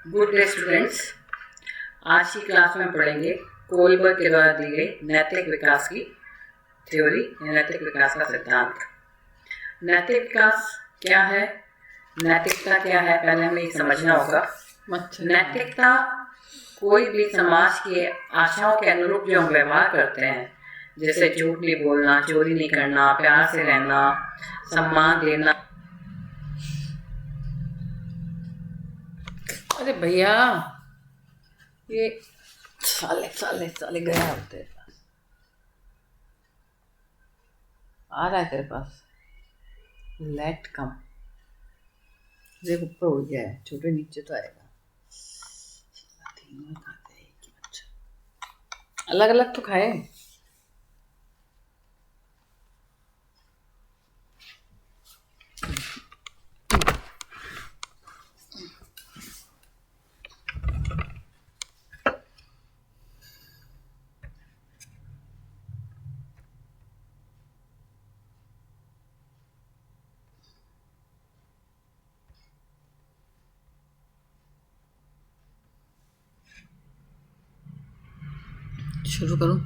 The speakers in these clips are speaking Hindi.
Good day students. आज की क्लास में पढ़ेंगे कोलबर्ग के द्वारा दी गई नैतिक विकास की थ्योरी या नैतिक विकास का सिद्धांत। नैतिक विकास क्या है, नैतिकता क्या है, पहले हमें ये समझना होगा। नैतिकता कोई भी समाज के आशाओं के अनुरूप जो हम व्यवहार करते हैं, जैसे झूठ नहीं बोलना, चोरी नहीं करना, प्यार से रहना, सम्मान देना। अरे भैया, ये साले साले साले गया है तेरे पास, आ रहा है तेरे पास। लेट कम, देख ऊपर उड़ गया है, छोटे नीचे तो आएगा। अलग अलग तो खाए। शुरू करूं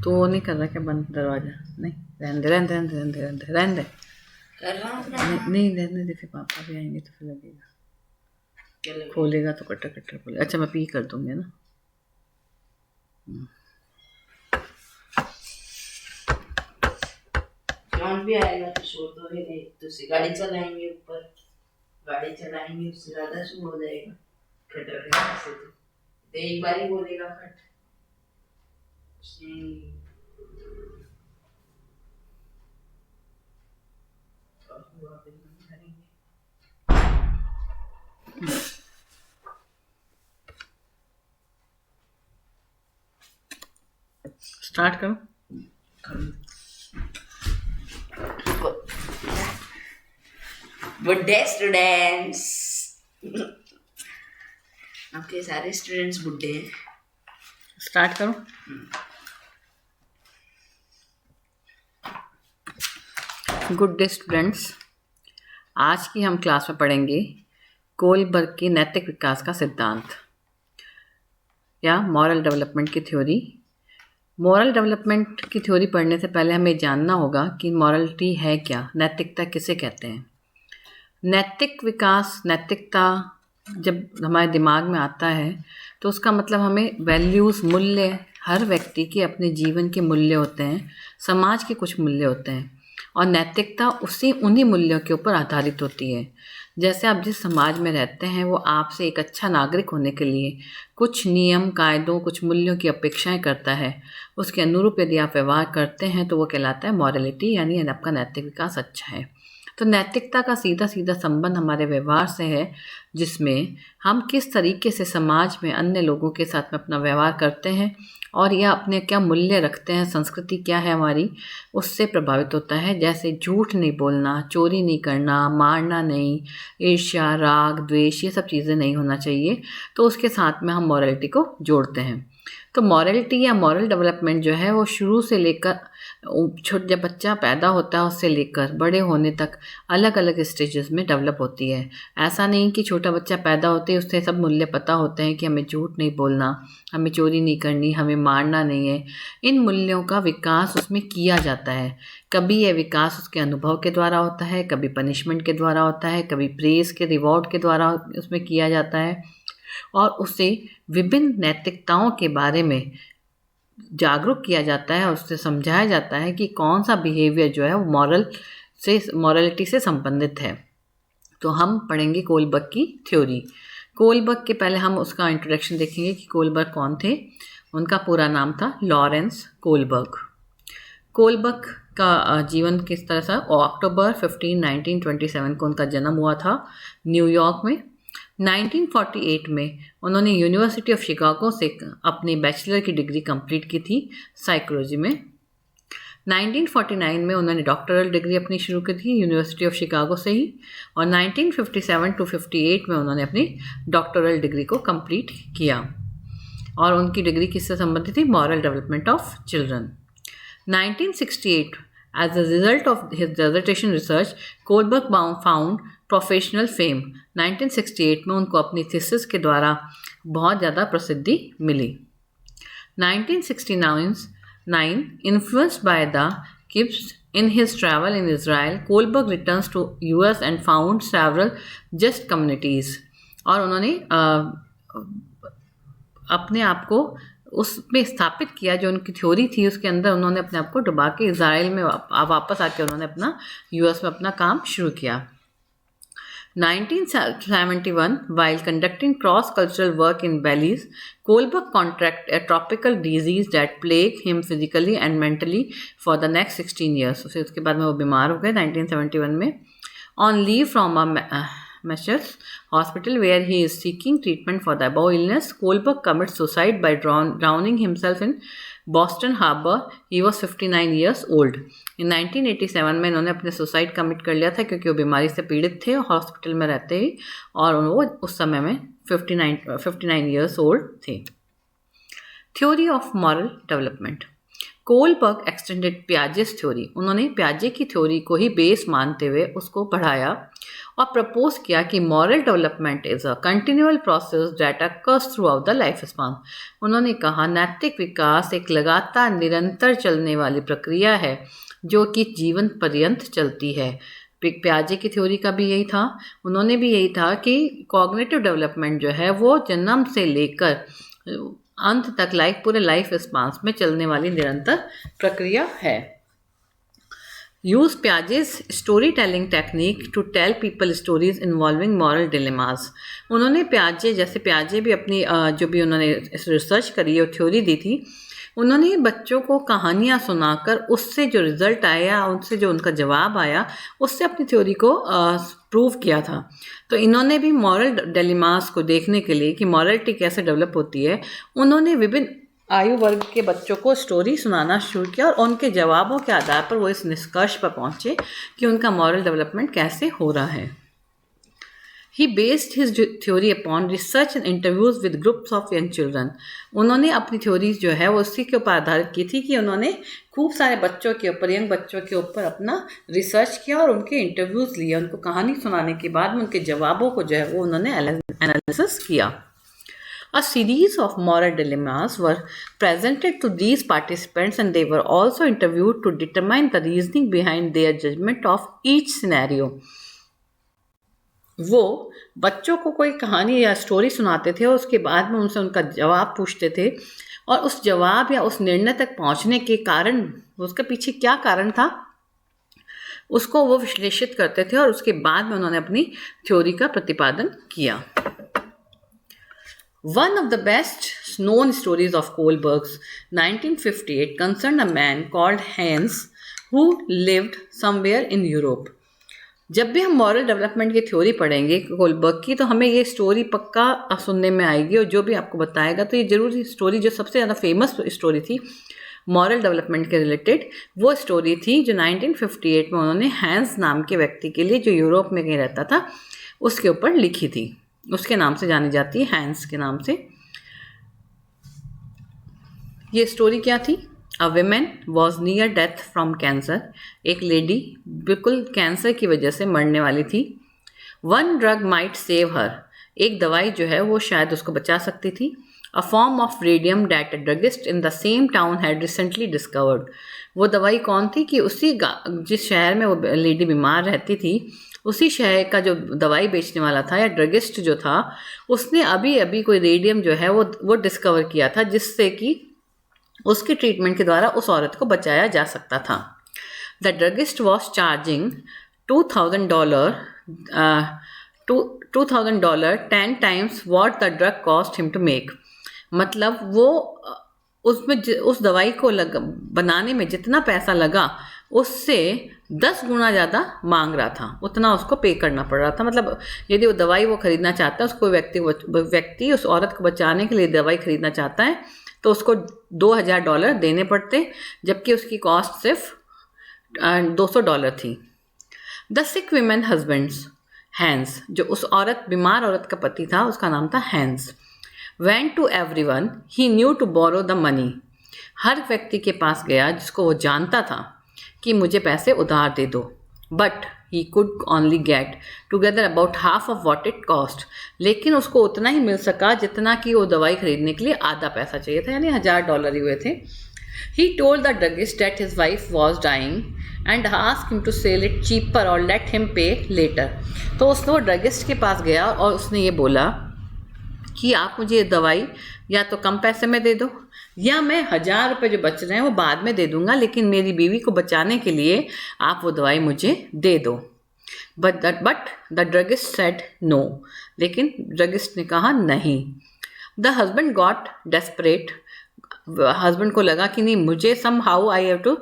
तो वो नहीं कर रहा क्या बंद दरवाजा? नहीं, रहने दे रहने दे रहने दे रहने दे रहने दे कर रहा हूं। नहीं रहने दे, फिर पापा भी आएंगे तो फिर लगेगा, खोलेगा तो कट्टर कट्टर खोले। अच्छा, मैं पी कर दूंगी ना। जॉन भी आएगा तो शोर तो ही नहीं, तो गाड़ी चलाएंगे, ऊपर गाड़ी चलाएंगे, उससे ज्यादा शोर हो जाएगा। खटर से तो एक बार ही बोलेगा खट। स्टार्ट करो। बुड्ढे स्टूडेंट्स, आपके सारे स्टूडेंट्स बुड्ढे हैं। स्टार्ट करो। गुड डे स्टूडेंट्स, आज की हम क्लास में पढ़ेंगे कोलबर्ग की नैतिक विकास का सिद्धांत या मॉरल डेवलपमेंट की थ्योरी। मॉरल डेवलपमेंट की थ्योरी पढ़ने से पहले हमें जानना होगा कि मॉरलिटी है क्या, नैतिकता किसे कहते हैं। नैतिक विकास, नैतिकता जब हमारे दिमाग में आता है तो उसका मतलब हमें वैल्यूज़, मूल्य, हर व्यक्ति के अपने जीवन के मूल्य होते हैं, समाज के कुछ मूल्य होते हैं और नैतिकता उन्हीं मूल्यों के ऊपर आधारित होती है। जैसे आप जिस समाज में रहते हैं वो आपसे एक अच्छा नागरिक होने के लिए कुछ नियम, कायदों, कुछ मूल्यों की अपेक्षाएं करता है। उसके अनुरूप यदि आप व्यवहार करते हैं तो वो कहलाता है मॉरलिटी, यानी आपका नैतिक विकास अच्छा है। तो नैतिकता का सीधा सीधा संबंध हमारे व्यवहार से है, जिसमें हम किस तरीके से समाज में अन्य लोगों के साथ में अपना व्यवहार करते हैं और यह अपने क्या मूल्य रखते हैं, संस्कृति क्या है हमारी, उससे प्रभावित होता है। जैसे झूठ नहीं बोलना, चोरी नहीं करना, मारना नहीं, ईर्ष्या, राग, द्वेष, ये सब चीज़ें नहीं होना चाहिए। तो उसके साथ में हम मॉरलिटी को जोड़ते हैं। तो मॉरलिटी या मॉरल डेवलपमेंट जो है वो शुरू से लेकर जब बच्चा पैदा होता है उससे लेकर बड़े होने तक अलग अलग स्टेजेस में डेवलप होती है। ऐसा नहीं कि छोटा बच्चा पैदा होते ही उससे सब मूल्य पता होते हैं कि हमें झूठ नहीं बोलना, हमें चोरी नहीं करनी, हमें मारना नहीं है। इन मूल्यों का विकास उसमें किया जाता है। कभी यह विकास उसके अनुभव के द्वारा होता है, कभी पनिशमेंट के द्वारा होता है, कभी प्रेज़ के, रिवॉर्ड के द्वारा उसमें किया जाता है और उसे विभिन्न नैतिकताओं के बारे में जागरूक किया जाता है, उससे समझाया जाता है कि कौन सा बिहेवियर जो है वो मॉरलिटी से संबंधित है। तो हम पढ़ेंगे कोलबर्ग की थ्योरी। कोलबर्ग के पहले हम उसका इंट्रोडक्शन देखेंगे कि कोलबर्ग कौन थे। उनका पूरा नाम था लॉरेंस कोलबर्ग। कोलबर्ग का जीवन किस तरह से, अक्टूबर 15, 1927 को उनका जन्म हुआ था न्यूयॉर्क में। 1948 में उन्होंने यूनिवर्सिटी ऑफ शिकागो से अपनी बैचलर की डिग्री कंप्लीट की थी साइकोलॉजी में। 1949 में उन्होंने डॉक्टरल डिग्री अपनी शुरू की थी यूनिवर्सिटी ऑफ शिकागो से ही और 1957 टू 58 में उन्होंने अपनी डॉक्टरल डिग्री को कंप्लीट किया और उनकी डिग्री किससे संबंधित थी? Moral development of children. 1968, as a result of his dissertation research, Kohlberg found professional fame. 1968 में उनको अपनी थीसिस के द्वारा बहुत ज़्यादा प्रसिद्धि मिली। 1969, influenced by the Gibbs in his travel in Israel, Kohlberg returns to US and found several just communities। और उन्होंने अपने आप को उसमें स्थापित किया, जो उनकी थ्योरी थी उसके अंदर उन्होंने अपने आप को डुबा के इज़राइल में वापस आके उन्होंने अपना यूएस में अपना काम शुरू किया। 1971, while conducting cross-cultural work in Belize, Kohlberg contracted a tropical disease that plagued him physically and mentally for the next 16 years। उसके बाद में वो बीमार हो गए 1971 में। On leave from a Massachusetts hospital where he is seeking treatment for the above illness, Kohlberg commits suicide by drowning himself in Boston Harbor। He was 59 years old। In 1987 में इन्होंने अपने सुसाइड कमिट कर लिया था क्योंकि वो बीमारी से पीड़ित थे हॉस्पिटल में रहते ही, और वो उस समय में 59 years old थे। Theory of moral development. Kohlberg extended Piaget's theory. उन्होंने पियाजे की थ्योरी को ही बेस मानते हुए उसको बढ़ाया और प्रपोज किया कि moral development is a continual process that occurs through out the life span. उन्होंने कहा नैतिक विकास एक लगातार निरंतर चलने वाली प्रक्रिया है जो कि जीवन पर्यंत चलती है। पियाजे की थ्योरी का भी यही था, उन्होंने भी यही था कि कॉग्निटिव डेवलपमेंट जो है वो जन्म से लेकर अंत तक पूरे लाइफ स्पान में चलने वाली निरंतर प्रक्रिया है। Use Piaget's story telling technique to tell people stories involving moral dilemmas. उन्होंने पियाजे भी अपनी जो भी उन्होंने रिसर्च करी और थ्योरी दी थी, उन्होंने बच्चों को कहानियाँ सुनाकर उससे जो रिजल्ट आया, उनसे जो उनका जवाब आया, उससे अपनी थ्योरी को प्रूव किया था। तो इन्होंने भी मॉरल डिलेमास को देखने के लिए कि मॉरलिटी कैसे डेवलप होती है, उन्होंने विभिन्न आयु वर्ग के बच्चों को स्टोरी सुनाना शुरू किया और उनके जवाबों के आधार पर वो इस निष्कर्ष पर पहुँचे कि उनका मॉरल डेवलपमेंट कैसे हो रहा है। He based his theory upon research and interviews with groups of young children। उन्होंने अपनी थ्योरीज जो है वो उसी के ऊपर आधारित की थी कि उन्होंने खूब सारे बच्चों के ऊपर, यंग बच्चों के ऊपर अपना रिसर्च किया और उनके इंटरव्यूज़ लिए। उनको कहानी सुनाने के बाद में उनके जवाबों को जो है वो उन्होंने एनालिसिस किया। A series of moral dilemmas were presented to these participants and they were also interviewed to determine the reasoning behind their judgment of each scenario। वो बच्चों को कोई कहानी या स्टोरी सुनाते थे और उसके बाद में उनसे उनका जवाब पूछते थे और उस जवाब या उस निर्णय तक पहुंचने के कारण, उसके पीछे क्या कारण था, उसको वो विश्लेषित करते थे और उसके बाद में उन्होंने अपनी थ्योरी का प्रतिपादन किया। One of the best known stories of Kohlberg's 1958 concerned a man called Hans who lived somewhere in Europe। जब भी हम मॉरल डेवलपमेंट की थ्योरी पढ़ेंगे कोलबर्ग की, तो हमें ये स्टोरी पक्का सुनने में आएगी और जो भी आपको बताएगा तो ये जरूर स्टोरी जो सबसे ज़्यादा फेमस स्टोरी थी मॉरल डेवलपमेंट के रिलेटेड, वो स्टोरी थी जो 1958 में उन्होंने हैंस नाम के व्यक्ति के लिए, जो यूरोप में कहीं रहता था, उसके ऊपर लिखी थी। उसके नाम से जानी जाती है, हैंस के नाम से। ये स्टोरी क्या थी? A women was near death from cancer. एक लेडी बिल्कुल कैंसर की वजह से मरने वाली थी। One drug might save her. एक दवाई जो है वो शायद उसको बचा सकती थी। A form of radium that a druggist in the same town had recently discovered. वो दवाई कौन थी कि उसी जिस शहर में वो लेडी बीमार रहती थी, उसी शहर का जो दवाई बेचने वाला था या ड्रगिस्ट जो था, उसने अभी अभी कोई रेडियम जो है वो डिस्कवर किया था, जिससे कि उसके ट्रीटमेंट के द्वारा उस औरत को बचाया जा सकता था। The druggist was charging $2,000 10 times what the drug cost him to make। मतलब वो उसमें उस दवाई को बनाने में जितना पैसा लगा उससे 10 गुना ज़्यादा मांग रहा था, उतना उसको पे करना पड़ रहा था। मतलब यदि वो दवाई वो ख़रीदना चाहता है, उसको व्यक्ति उस औरत को बचाने के लिए दवाई ख़रीदना चाहता है, तो उसको $2,000 देने पड़ते, जबकि उसकी कॉस्ट सिर्फ $200 थी। The sick women husbands Heinz, जो उस बीमार औरत का पति था, उसका नाम था Hans. Went to everyone he knew to borrow the money. हर व्यक्ति के पास गया जिसको वो जानता था कि मुझे पैसे उधार दे दो। But he could only get together about half of what it cost, लेकिन उसको उतना ही मिल सका जितना कि वो दवाई खरीदने के लिए आधा पैसा चाहिए था, यानी $1000 ही हुए थे। He told the druggist that his wife was dying and asked him to sell it cheaper or let him pay later. तो उसने वो ड्रगिस्ट के पास गया और उसने ये बोला कि आप मुझे ये दवाई या तो कम पैसे में दे दो या मैं $1000 जो बच रहे हैं वो बाद में दे दूंगा, लेकिन मेरी बीवी को बचाने के लिए आप वो दवाई मुझे दे दो। But the druggist said no, लेकिन ड्रगिस्ट ने कहा नहीं। The husband got desperate, husband को लगा कि नहीं मुझे somehow I have to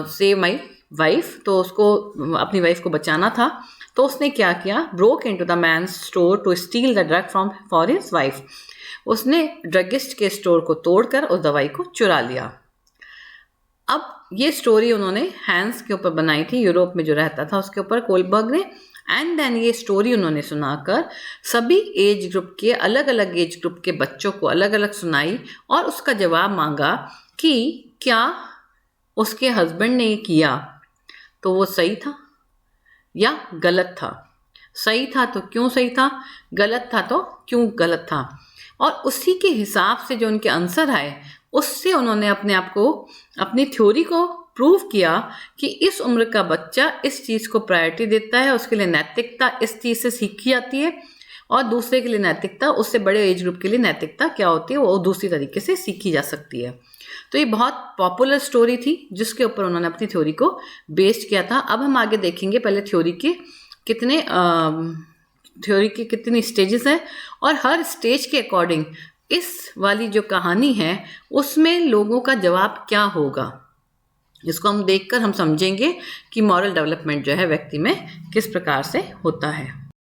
save my wife, तो उसको अपनी वाइफ को बचाना था। तो उसने क्या किया, broke into the man's store to steal the drug from for his wife. उसने ड्रगिस्ट के स्टोर को तोड़कर उस दवाई को चुरा लिया। अब ये स्टोरी उन्होंने हैंस के ऊपर बनाई थी, यूरोप में जो रहता था उसके ऊपर, कोलबर्ग ने। एंड देन ये स्टोरी उन्होंने सुनाकर सभी एज ग्रुप के, अलग अलग एज ग्रुप के बच्चों को अलग अलग सुनाई और उसका जवाब मांगा कि क्या उसके हस्बैंड ने ये किया तो वो सही था या गलत था। सही था तो क्यों सही था, गलत था तो क्यों गलत था। और उसी के हिसाब से जो उनके आंसर आए उससे उन्होंने अपने आप को, अपनी थ्योरी को प्रूव किया कि इस उम्र का बच्चा इस चीज़ को प्रायोरिटी देता है, उसके लिए नैतिकता इस चीज़ से सीखी जाती है, और दूसरे के लिए नैतिकता, उससे बड़े एज ग्रुप के लिए नैतिकता क्या होती है वो दूसरी तरीके से सीखी जा सकती है। तो ये बहुत पॉपुलर स्टोरी थी जिसके ऊपर उन्होंने अपनी थ्योरी को बेस्ड किया था। अब हम आगे देखेंगे पहले थ्योरी के कितनी स्टेजेस हैं और हर स्टेज के अकॉर्डिंग इस वाली जो कहानी है उसमें लोगों का जवाब क्या होगा। इसको हम देखकर हम समझेंगे कि मॉरल डेवलपमेंट जो है व्यक्ति में किस प्रकार से होता है।